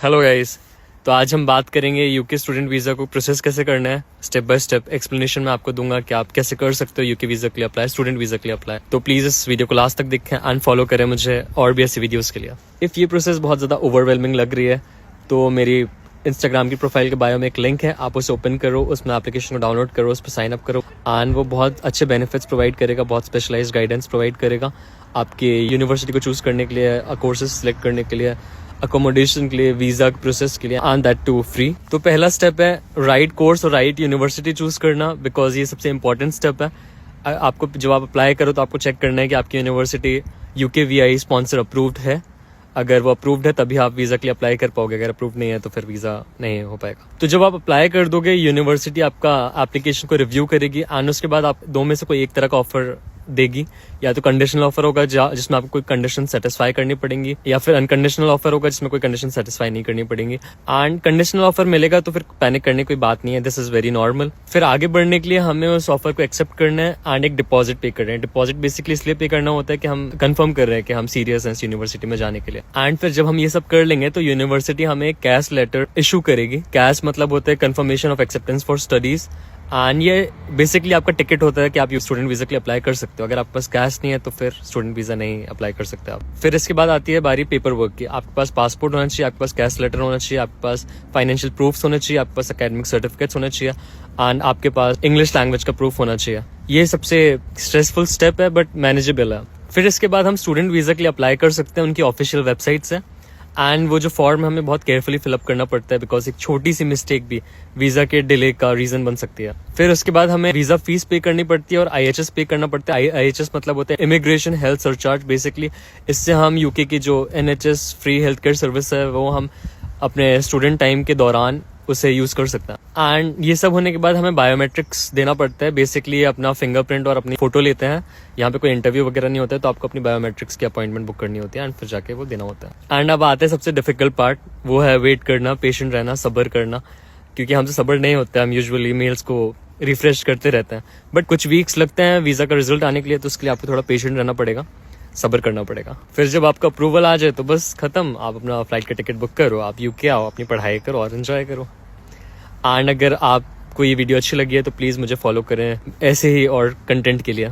Hello guys. तो आज हम बात करेंगे यूके स्टूडेंट वीज़ा को प्रोसेस कैसे करना है। स्टेप बाय स्टेप एक्सप्लेनेशन मैं आपको दूंगा कि आप कैसे कर सकते हो यूके वीज़ा के लिए अप्लाई, स्टूडेंट वीज़ा के लिए अप्लाई। तो प्लीज़ इस वीडियो को लास्ट तक देखें एंड फॉलो करें मुझे और भी ऐसी वीडियोज़ के लिए। इफ़ ये प्रोसेस बहुत ज़्यादा ओवरवेलमिंग लग रही है तो मेरी इंस्टाग्राम की प्रोफाइल के बायो में एक लिंक है, आप उसे ओपन करो, उसमें एप्लीकेशन को डाउनलोड करो, उस पर साइन अप करो एंड वो बहुत अच्छे बेनिफिट्स प्रोवाइड करेगा, बहुत स्पेशलाइज्ड गाइडेंस प्रोवाइड करेगा आपके यूनिवर्सिटी को चूज़ करने के लिए, कोर्सेज सेलेक्ट करने के लिए, अकोमोडेशन के लिए, वीज़ा प्रोसेस के लिए एंड दैट टू फ्री। तो पहला स्टेप है राइट कोर्स और राइट यूनिवर्सिटी चूज़ करना, बिकॉज ये सबसे इंपॉर्टेंट स्टेप है। आपको जब आप अप्लाई करो तो आपको चेक करना है कि आपकी यूनिवर्सिटी UKVI स्पॉन्सर अप्रूव्ड है। अगर वो अप्रूव्ड है तभी आप वीज़ा के लिए अप्लाई कर पाओगे, अगर अप्रूव नहीं है तो फिर वीज़ा नहीं हो पाएगा। तो जब आप अप्लाई कर दोगे यूनिवर्सिटी आपका एप्लीकेशन को रिव्यू करेगी एंड उसके बाद आप दो में से कोई एक तरह का ऑफर देगी, या तो कंडीशनल ऑफर होगा जिसमें आपको कोई कंडीशन सेटिस्फाई करनी पड़ेंगी, या फिर अनकंडीशनल ऑफर होगा जिसमें कोई कंडीशन सेटिस्फाई नहीं करनी पड़ेंगी। एंड कंडीशनल ऑफर मिलेगा तो फिर पैनिक करने की कोई बात नहीं है, दिस इज वेरी नॉर्मल। फिर आगे बढ़ने के लिए हमें उस ऑफर को एक्सेप्ट करना है एंड एक डिपॉजिट पे करना है। डिपॉजिट बेसिकली इसलिए पे करना होता है कि हम कंफर्म कर रहे हैं कि हम सीरियस हैं इस यूनिवर्सिटी में जाने के लिए। एंड फिर जब हम ये सब कर लेंगे तो यूनिवर्सिटी हमें कैश लेटर इशू करेगी। कैश मतलब होता है confirmation of acceptance for studies and ये बेसिकली आपका टिकट होता है कि आप स्टूडेंट वीज़ा के लिए अप्लाई कर सकते हो। अगर आपके पास कैश नहीं है तो फिर स्टूडेंट वीज़ा नहीं अप्लाई कर सकते आप। फिर इसके बाद आती है बारी पेपर वर्क की। आपके पास पासपोर्ट होना चाहिए, आपके पास कैश लेटर होना चाहिए, आपके पास फाइनेंशियल प्रूफ्स होने चाहिए, आपके पास एकेडमिक सर्टिफिकेट्स होने चाहिए एंड आपके पास इंग्लिश लैंग्वेज का प्रूफ होना चाहिए। ये सबसे स्ट्रेसफुल स्टेप है बट मैनेजेबल है। फिर इसके बाद हम स्टूडेंट वीज़ा के लिए अप्लाई कर सकते हैं उनकी ऑफिशियल वेबसाइट से एंड वो जो फॉर्म हमें बहुत केयरफुली फिलअप करना पड़ता है, बिकॉज एक छोटी सी मिस्टेक भी वीज़ा के डिले का रीज़न बन सकती है। फिर उसके बाद हमें वीज़ा फीस पे करनी पड़ती है और IHS पे करना पड़ता है। IHS मतलब होता है इमिग्रेशन हेल्थ सरचार्ज बेसिकली। इससे हम यूके की जो NHS free health care service है वो हम अपने स्टूडेंट टाइम के दौरान उसे यूज़ कर सकते हैं। एंड ये सब होने के बाद हमें बायोमेट्रिक्स देना पड़ता है। बेसिकली अपना फिंगरप्रिंट और अपनी फोटो लेते हैं। यहाँ पे कोई इंटरव्यू वगैरह नहीं होता है, तो आपको अपनी बायोमेट्रिक्स की अपॉइंटमेंट बुक करनी होती है एंड फिर जाके वो देना होता है। एंड अब आते हैं सबसे डिफिकल्ट पार्ट, वो है वेट करना, पेशेंट रहना, सब्र करना। क्योंकि हमसे सब्र नहीं होता है, हम यूजुअली मेल्स को रिफ्रेश करते रहते हैं, बट कुछ वीक्स लगते हैं वीज़ा का रिजल्ट आने के लिए, तो उसके लिए आपको थोड़ा पेशेंट रहना पड़ेगा, सब्र करना पड़ेगा। फिर जब आपका अप्रूवल आ जाए तो बस खत्म, आप अपना फ्लाइट का टिकट बुक करो, आप यूके आओ, अपनी पढ़ाई करो और एंजॉय करो। एंड अगर आपको ये वीडियो अच्छी लगी है तो प्लीज़ मुझे फॉलो करें ऐसे ही और कंटेंट के लिए।